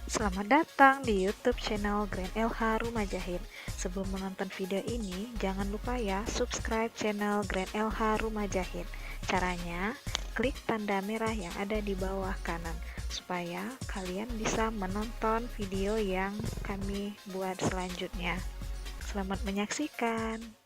Selamat datang di YouTube channel Grand LH Rumah Jahit. Sebelum menonton video ini, jangan lupa ya subscribe channel Grand LH Rumah Jahit. Caranya, klik tanda merah yang ada di bawah kanan supaya kalian bisa menonton video yang kami buat selanjutnya. Selamat menyaksikan.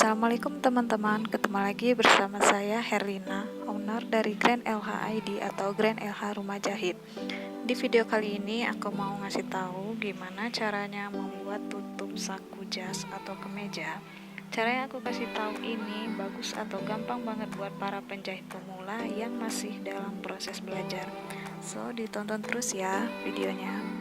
Assalamualaikum teman-teman, ketemu lagi bersama saya Herlina, owner dari Grand LH ID atau Grand LH Rumah Jahit. Di video kali ini aku mau ngasih tahu gimana caranya membuat tutup saku jas atau kemeja. Cara yang aku kasih tahu ini bagus atau gampang banget buat para penjahit pemula yang masih dalam proses belajar. So, ditonton terus ya videonya.